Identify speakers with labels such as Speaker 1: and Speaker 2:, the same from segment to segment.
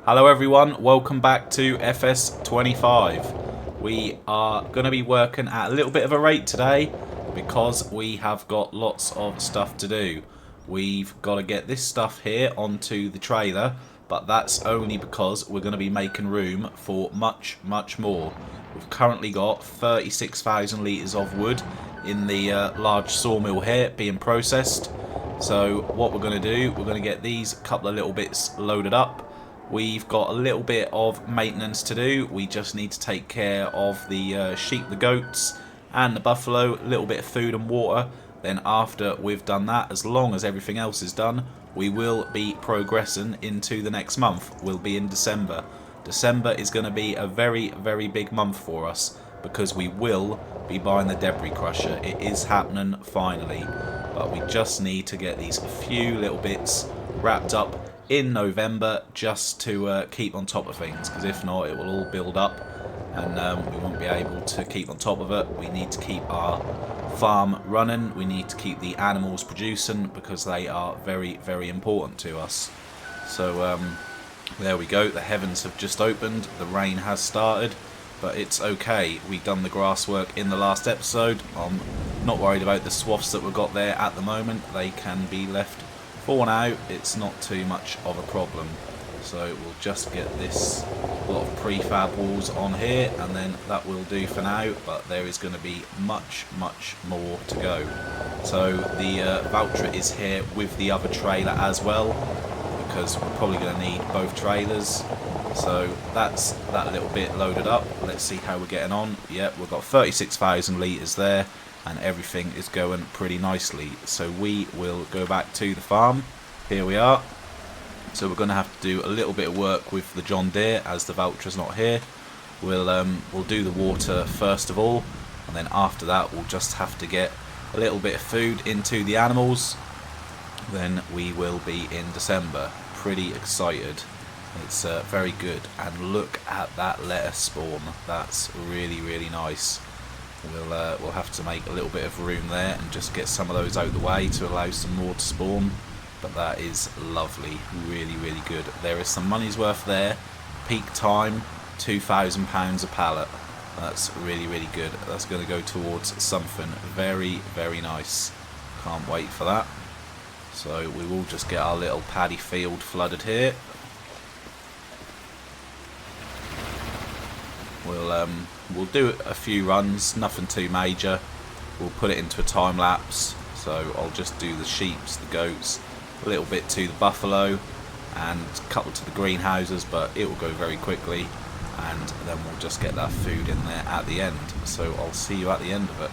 Speaker 1: Hello everyone, welcome back to FS25. We are going to be working at a little bit of a rate today because we have got lots of stuff to do. We've got to get this stuff here onto the trailer, but that's only because we're going to be making room for much more. We've currently got 36,000 litres of wood in the large sawmill here being processed. So what we're going to do, we're going to get these couple of little bits loaded up. We've got a little bit of maintenance to do. We just need to take care of the sheep, the goats and the buffalo, a little bit of food and water. Then after we've done that, as long as everything else is done, we will be progressing into the next month. We'll be in December. December is going to be a very big month for us because we will be buying the debris crusher. It is happening finally, but we just need to get these few little bits wrapped up in November just to keep on top of things, because if not it will all build up and we won't be able to keep on top of it. We need to keep our farm running, we need to keep the animals producing because they are very important to us. So there we go, the heavens have just opened, the rain has started, but it's okay. We've done the grass work in the last episode. I'm not worried about the swaths that we've got there at the moment, they can be left for now. It's not too much of a problem. So we'll just get this lot of prefab walls on here and then that will do for now, but there is going to be much more to go. So the Valtra is here with the other trailer as well, because we're probably going to need both trailers. So that's that little bit loaded up. Let's see how we're getting on. Yep, we've got 36,000 litres there and everything is going pretty nicely. So we will go back to the farm. Here we are. So we're going to have to do a little bit of work with the John Deere as the Valtra's not here. We'll do the water first of all, and then after that we'll just have to get a little bit of food into the animals. Then we will be in December. Pretty excited. It's very good. And look at that lettuce spawn. That's really nice. We'll have to make a little bit of room there and just get some of those out of the way to allow some more to spawn. But that is lovely, really good. There is some money's worth there. Peak time, £2,000 a pallet. That's really good. That's going to go towards something very nice. Can't wait for that. So we will just get our little paddy field flooded here. We'll do a few runs, nothing too major. We'll put it into a time lapse. So I'll just do the sheeps, the goats, a little bit to the buffalo, and a couple to the greenhouses, but it will go very quickly. And then we'll just get that food in there at the end. So I'll see you at the end of it.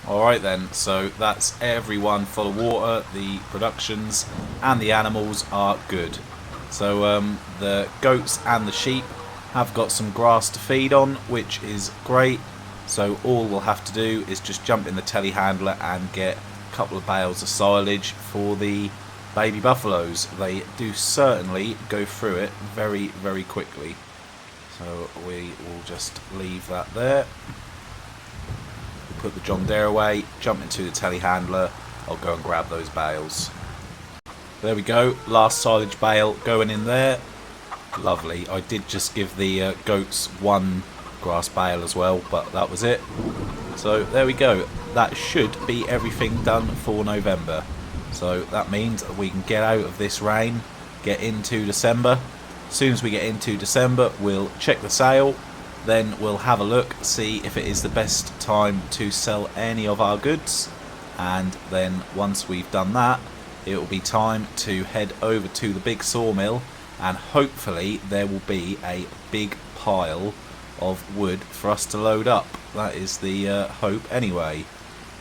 Speaker 1: Alright then, so that's everyone full of water, the productions and the animals are good. So the goats and the sheep have got some grass to feed on, which is great. So all we'll have to do is just jump in the telehandler and get a couple of bales of silage for the baby buffaloes. They do certainly go through it very quickly. So we will just leave that there. Put the John Deere away, jump into the telehandler. I'll go and grab those bales. There we go. Last silage bale going in there. Lovely. I did just give the goats one grass bale as well, but that was it. So there we go. That should be everything done for November. So that means that we can get out of this rain, get into December. As soon as we get into December, we'll check the sale. Then we'll have a look, see if it is the best time to sell any of our goods. And then once we've done that, it will be time to head over to the big sawmill, and hopefully there will be a big pile of wood for us to load up. That is the hope anyway.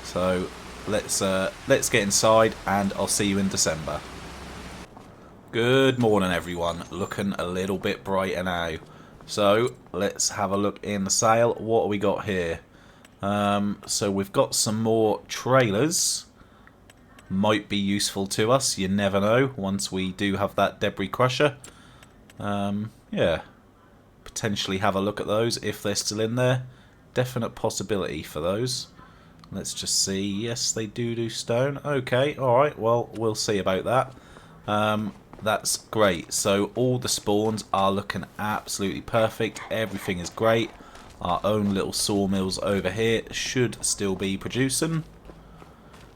Speaker 1: So let's get inside, and I'll see you in December. Good morning everyone. Looking a little bit brighter now. So let's have a look in the sale. What have we got here? So we've got some more trailers. Might be useful to us, you never know, once we do have that debris crusher. Yeah, potentially have a look at those if they're still in there. Definite possibility for those. Let's just see. Yes, they do stone. Okay, alright, well, we'll see about that. That's great. So all the spawns are looking absolutely perfect. Everything is great. Our own little sawmills over here should still be producing.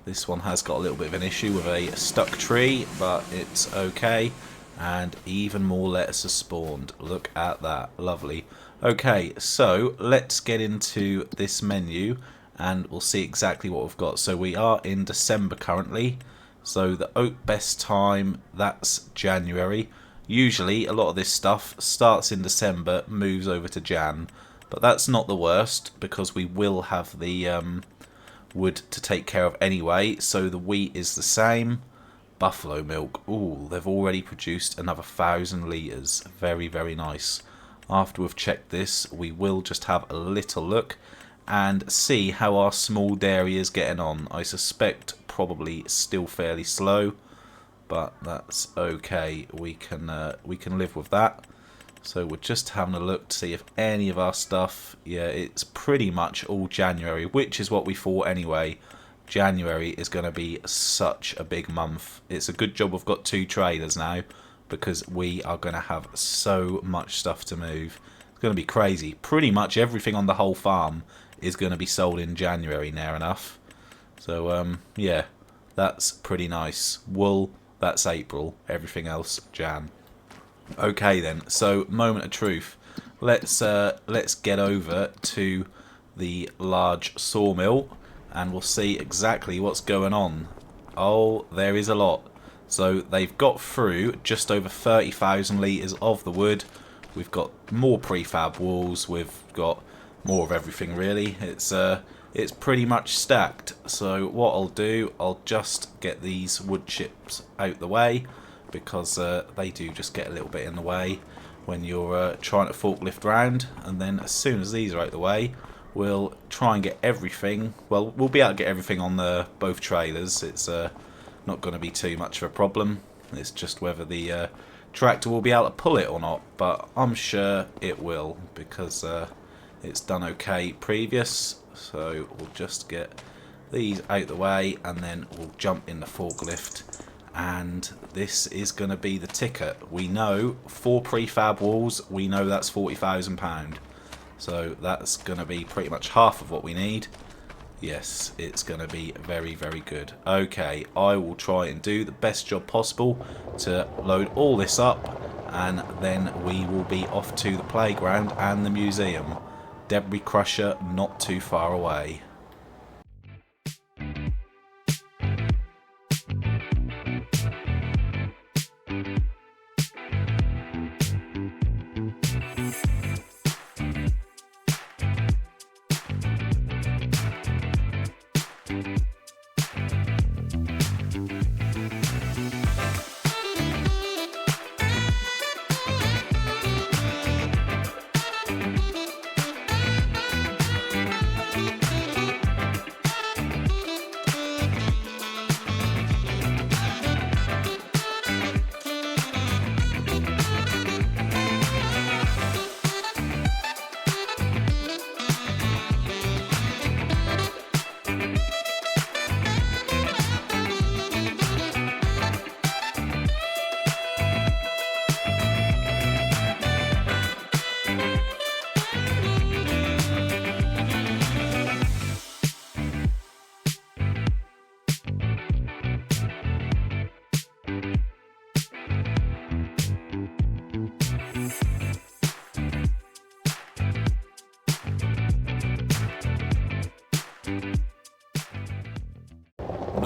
Speaker 1: This one has got a little bit of an issue with a stuck tree, but it's okay. And even more lettuce has spawned. Look at that. Lovely. Okay, so let's get into this menu and we'll see exactly what we've got. So we are in December currently. So the oat best time, that's January. Usually a lot of this stuff starts in December, moves over to Jan. But that's not the worst, because we will have the wood to take care of anyway. So the wheat is the same. Buffalo milk. Ooh, they've already produced another 1,000 litres. Very, very nice. After we've checked this, we will just have a little look and see how our small dairy is getting on. I suspect probably still fairly slow, but that's okay. We can live with that. So we're just having a look to see if any of our stuff, yeah, it's pretty much all January, which is what we thought anyway. January is going to be such a big month. It's a good job we've got 2 trailers now, because we are going to have so much stuff to move. It's going to be crazy. Pretty much everything on the whole farm is going to be sold in January, near enough. So, yeah, that's pretty nice. Wool, that's April. Everything else, Jan. Okay then, so moment of truth. Let's get over to the large sawmill and we'll see exactly what's going on. Oh, there is a lot. So they've got through just over 30,000 litres of the wood. We've got more prefab walls. We've got more of everything really. It's pretty much stacked. So what I'll do, I'll just get these wood chips out the way, because they do just get a little bit in the way when you're trying to forklift round. And then as soon as these are out the way, we'll try and get everything. Well, we'll be able to get everything on both trailers. It's not going to be too much of a problem. It's just whether the tractor will be able to pull it or not, but I'm sure it will, because it's done okay previous. So we'll just get these out the way and then we'll jump in the forklift. And this is going to be the ticket. We know 4 prefab walls, we know that's £40,000. So that's going to be pretty much half of what we need. Yes, it's going to be very, very good. Okay, I will try and do the best job possible to load all this up, and then we will be off to the playground and the museum. Debris crusher not too far away.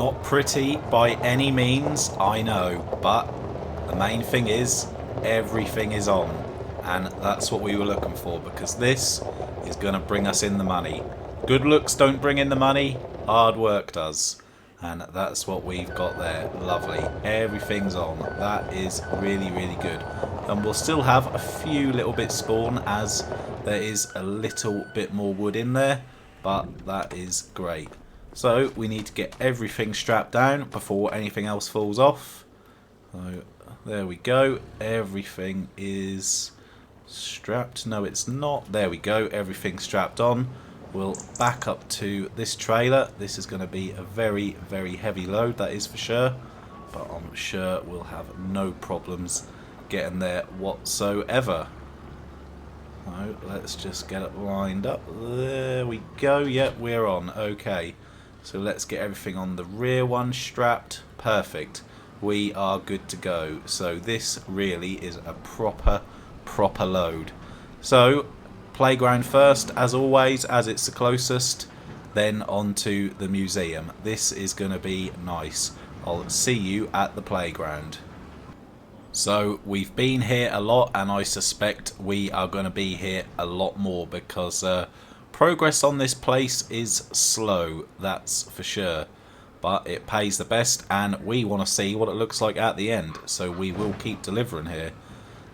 Speaker 1: not pretty by any means, I know, but the main thing is everything is on, and that's what we were looking for, because this is going to bring us in the money. Good looks don't bring in the money, hard work does, and that's what we've got there. Lovely, everything's on. That is really, really good, and we'll still have a few little bits spawn as there is a little bit more wood in there, but that is great. So we need to get everything strapped down before anything else falls off. So there we go. Everything is strapped. No, it's not. There we go. Everything's strapped on. We'll back up to this trailer. This is going to be a very, very heavy load, that is for sure. But I'm sure we'll have no problems getting there whatsoever. So let's just get it lined up. There we go. Yep, we're on. Okay. So let's get everything on the rear one strapped. Perfect. We are good to go. So this really is a proper load. So playground first, as always, as it's the closest. Then on to the museum. This is going to be nice. I'll see you at the playground. So we've been here a lot, and I suspect we are going to be here a lot more, because progress on this place is slow, that's for sure, but it pays the best, and we want to see what it looks like at the end, so we will keep delivering here.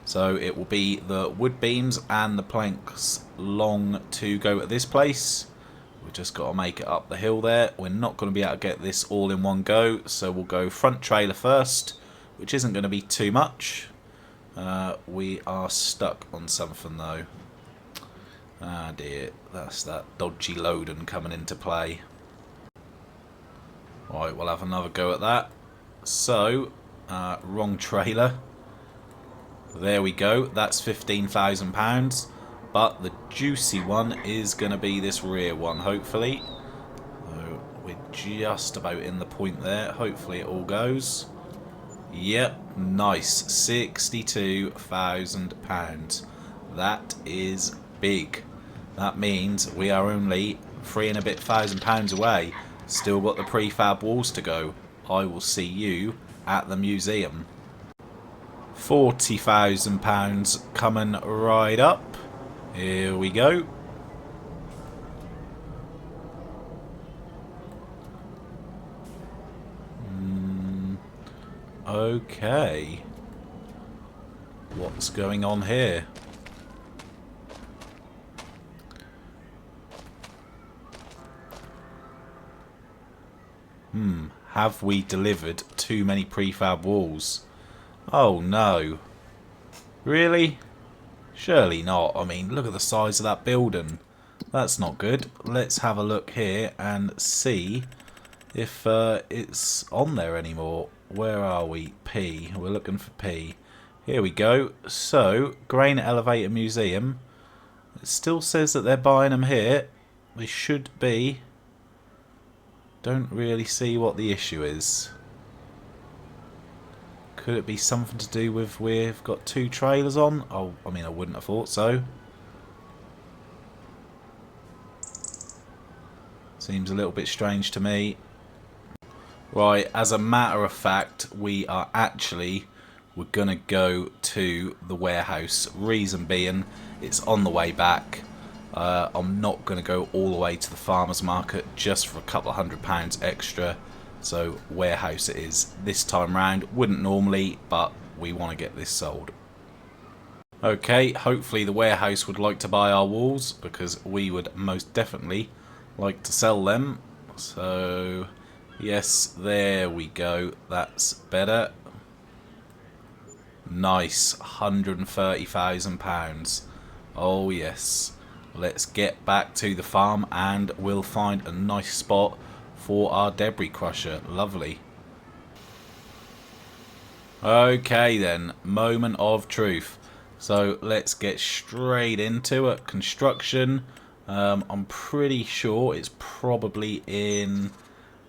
Speaker 1: So it will be the wood beams and the planks long to go at this place. We've just got to make it up the hill there. We're not going to be able to get this all in one go, so we'll go front trailer first, which isn't going to be too much. We are stuck on something though. Ah dear, that's that dodgy loading coming into play. Right, we'll have another go at that. So, wrong trailer. There we go, that's £15,000. But the juicy one is going to be this rear one, hopefully. So we're just about in the point there. Hopefully it all goes. Yep, nice. £62,000. That is big. That means we are only £3,000 and a bit away. Still got the prefab walls to go. I will see you at the museum. £40,000 coming right up. Here we go. Okay. What's going on here? Have we delivered too many prefab walls? Oh no. Really? Surely not. I mean, look at the size of that building. That's not good. Let's have a look here and see if it's on there anymore. Where are we? P. We're looking for P. Here we go. So, Grain Elevator Museum. It still says that they're buying them here. They should be. Don't really see what the issue is. Could it be something to do with we've got two trailers on? Oh, I mean, I wouldn't have thought so. Seems a little bit strange to me. Right, as a matter of fact, we're going to go to the warehouse. Reason being, it's on the way back. I'm not going to go all the way to the farmer's market just for a couple of £100 extra. So warehouse it is this time round. Wouldn't normally, but we want to get this sold. Okay, hopefully the warehouse would like to buy our walls, because we would most definitely like to sell them. So yes, there we go. That's better. Nice, £130,000. Oh yes. Let's get back to the farm and we'll find a nice spot for our debris crusher. Lovely. Okay then, moment of truth. So let's get straight into it. Construction. I'm pretty sure it's probably in...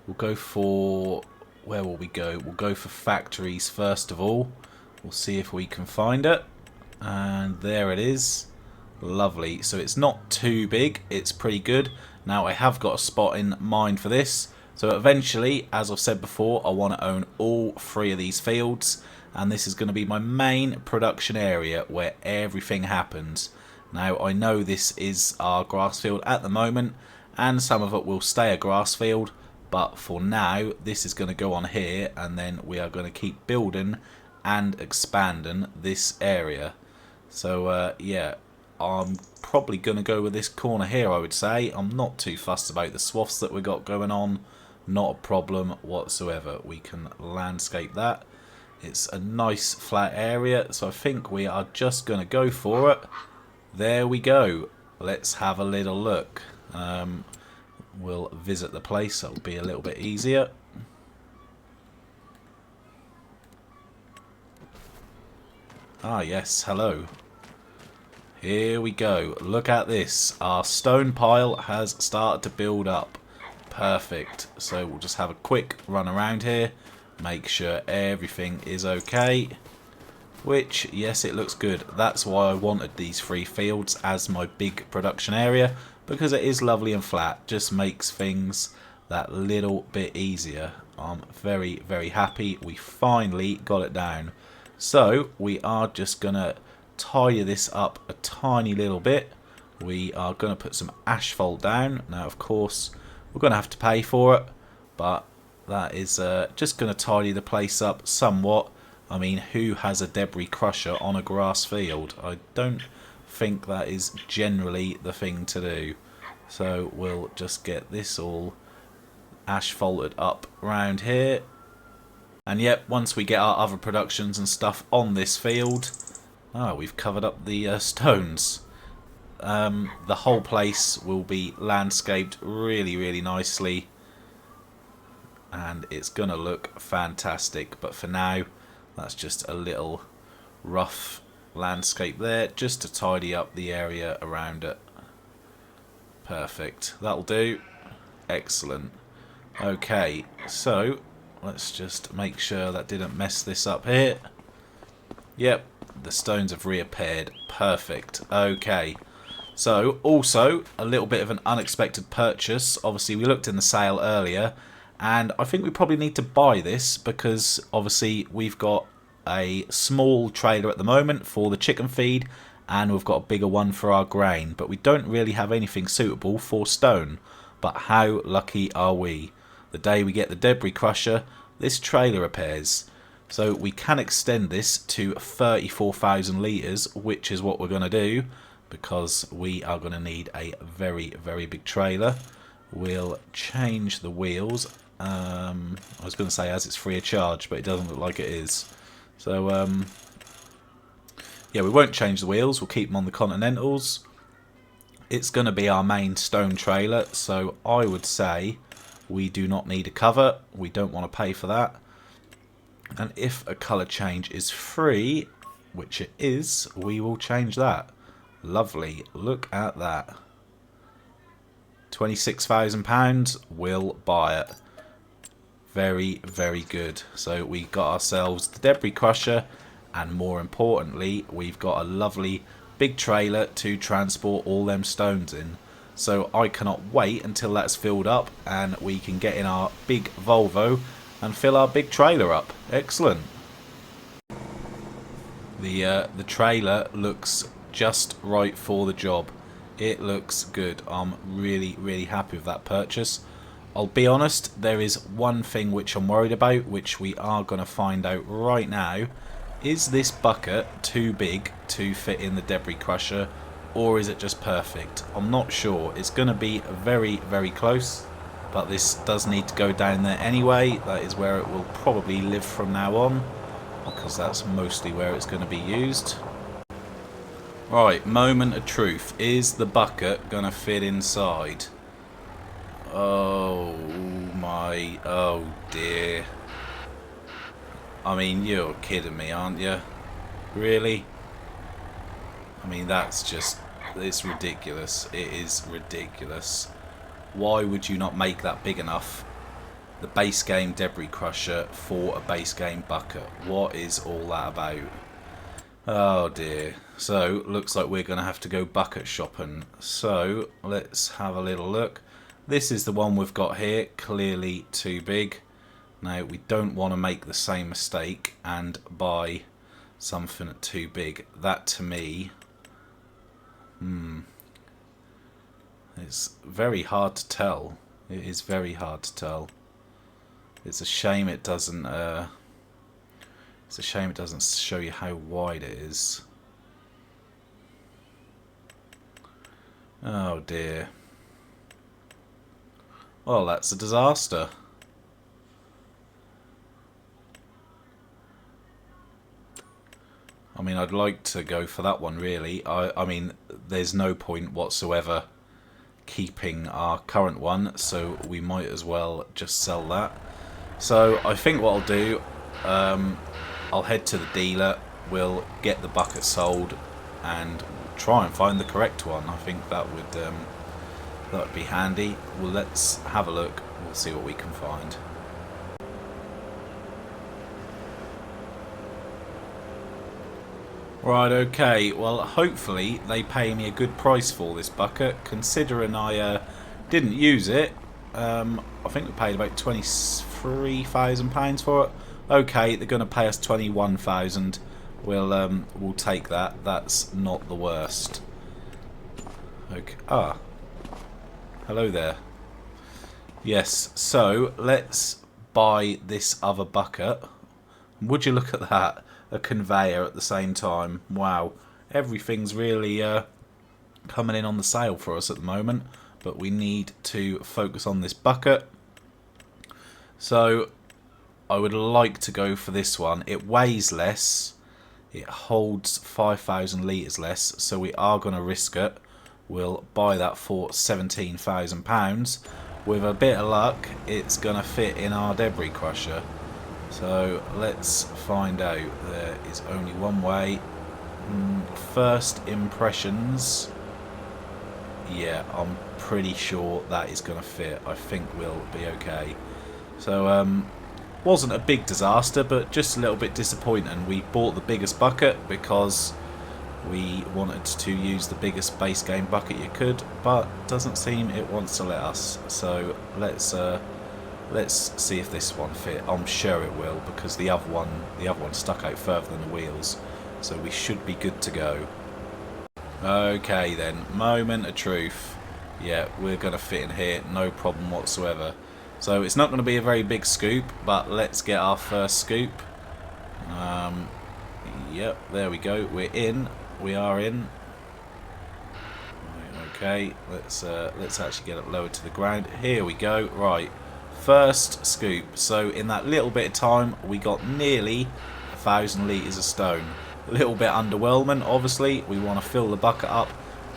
Speaker 1: We'll go for... Where will we go? We'll go for factories first of all. We'll see if we can find it. And there it is. Lovely. So it's not too big. It's pretty good. Now I have got a spot in mind for this. So eventually, as I've said before, I want to own all 3 of these fields, and this is going to be my main production area where everything happens. Now I know this is our grass field at the moment, and some of it will stay a grass field, but for now this is going to go on here, and then we are going to keep building and expanding this area. So yeah, I'm probably going to go with this corner here, I would say. I'm not too fussed about the swaths that we got going on. Not a problem whatsoever. We can landscape that. It's a nice flat area, so I think we are just going to go for it. There we go. Let's have a little look. We'll visit the place. That'll be a little bit easier. Ah, yes. Hello. Here we go. Look at this. Our stone pile has started to build up. Perfect. So we'll just have a quick run around here. Make sure everything is okay. Which, yes, it looks good. That's why I wanted these 3 fields as my big production area, because it is lovely and flat. Just makes things that little bit easier. I'm very, very happy we finally got it down. So we are just going to tidy this up a tiny little bit. We are going to put some asphalt down. Now, of course, we're going to have to pay for it, but that is just going to tidy the place up somewhat. I mean, who has a debris crusher on a grass field? I don't think that is generally the thing to do. So we'll just get this all asphalted up around here. And yep, once we get our other productions and stuff on this field, we've covered up the stones. The whole place will be landscaped really, really nicely, and it's gonna look fantastic. But for now, that's just a little rough landscape there, just to tidy up the area around it. Perfect. That'll do. Excellent. Okay, so let's just make sure that didn't mess this up here. Yep, the stones have reappeared. Perfect. Okay. So, also, a little bit of an unexpected purchase. Obviously, we looked in the sale earlier, and I think we probably need to buy this because, obviously, we've got a small trailer at the moment for the chicken feed, and we've got a bigger one for our grain. But we don't really have anything suitable for stone. But how lucky are we? The day we get the debris crusher, this trailer appears. So we can extend this to 34,000 litres, which is what we're going to do, because we are going to need a very, very big trailer. We'll change the wheels. I was going to say as it's free of charge, but it doesn't look like it is. So, yeah, we won't change the wheels. We'll keep them on the Continentals. It's going to be our main stone trailer, so I would say we do not need a cover. We don't want to pay for that. And if a colour change is free, which it is, we will change that. Lovely. Look at that. £26,000. We'll buy it. Very, very good. So we got ourselves the debris crusher, and more importantly, we've got a lovely big trailer to transport all them stones in. So I cannot wait until that's filled up and we can get in our big Volvo and fill our big trailer up. Excellent. The trailer looks just right for the job. It looks good. I'm really, really happy with that purchase. I'll be honest, there is one thing which I'm worried about, which we are going to find out right now. Is this bucket too big to fit in the debris crusher, or is it just perfect? I'm not sure. It's going to be very, very close, but this does need to go down there anyway. That is where it will probably live from now on, because that's mostly where it's going to be used. Right, moment of truth. Is the bucket going to fit inside? Oh my, oh dear. I mean, you're kidding me, aren't you? Really? I mean, that's just, it's ridiculous. It is ridiculous. Why would you not make that big enough? The base game debris crusher for a base game bucket. What is all that about? Oh dear. So, looks like we're going to have to go bucket shopping. So, let's have a little look. This is the one we've got here, clearly too big. Now we don't want to make the same mistake and buy something too big. That to me, it's very hard to tell. It is very hard to tell. It's a shame it doesn't. It's a shame it doesn't show you how wide it is. Oh dear. Well, that's a disaster. I mean, I'd like to go for that one, really. I mean, there's no point whatsoever keeping our current one, so we might as well just sell that. So I think what I'll do, I'll head to the dealer, we'll get the bucket sold, and try and find the correct one. I think that would be handy. Well, let's have a look. We'll see what we can find. Right, okay, well hopefully they pay me a good price for this bucket, considering I didn't use it. I think we paid about £23,000 for it. Okay, they're going to pay us £21,000. We'll take that. That's not the worst. Okay. Ah, hello there. Yes, so let's buy this other bucket. Would you look at that? A conveyor at the same time. Wow, everything's really coming in on the sale for us at the moment, but we need to focus on this bucket. So I would like to go for this one. It weighs less, it holds 5,000 litres less, so we are going to risk it. We'll buy that for £17,000. With a bit of luck, it's going to fit in our debris crusher. So let's find out. There is only one way. First impressions. Yeah, I'm pretty sure that is going to fit. I think we'll be okay. So wasn't a big disaster, but just a little bit disappointing. We bought the biggest bucket because we wanted to use the biggest base game bucket you could, but doesn't seem it wants to let us. So let's see if this one fit. I'm sure it will, because the other one stuck out further than the wheels, so we should be good to go. Okay then, moment of truth. Yeah, we're going to fit in here, no problem whatsoever. So it's not going to be a very big scoop, but let's get our first scoop. Yep, there we go. We're in. We are in. Okay, let's actually get it lowered to the ground. Here we go. Right. First scoop. So in that little bit of time we got nearly 1,000 litres of stone. A little bit underwhelming, obviously. We want to fill the bucket up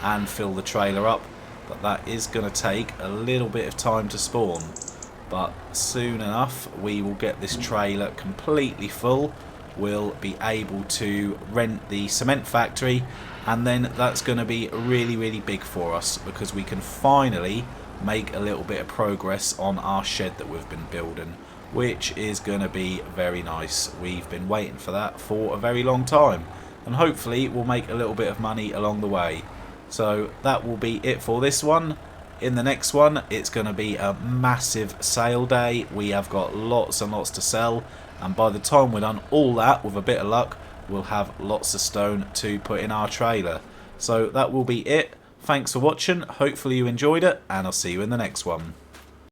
Speaker 1: and fill the trailer up, but that is going to take a little bit of time to spawn. But soon enough we will get this trailer completely full. We'll be able to rent the cement factory, and then that's going to be really, really big for us, because we can finally make a little bit of progress on our shed that we've been building, which is going to be very nice. We've been waiting for that for a very long time, and hopefully we'll make a little bit of money along the way. So that will be it for this one. In the next one, it's going to be a massive sale day. We have got lots and lots to sell, and by the time we're done all that, with a bit of luck, we'll have lots of stone to put in our trailer. So that will be it. Thanks for watching, hopefully you enjoyed it, and I'll see you in the next one.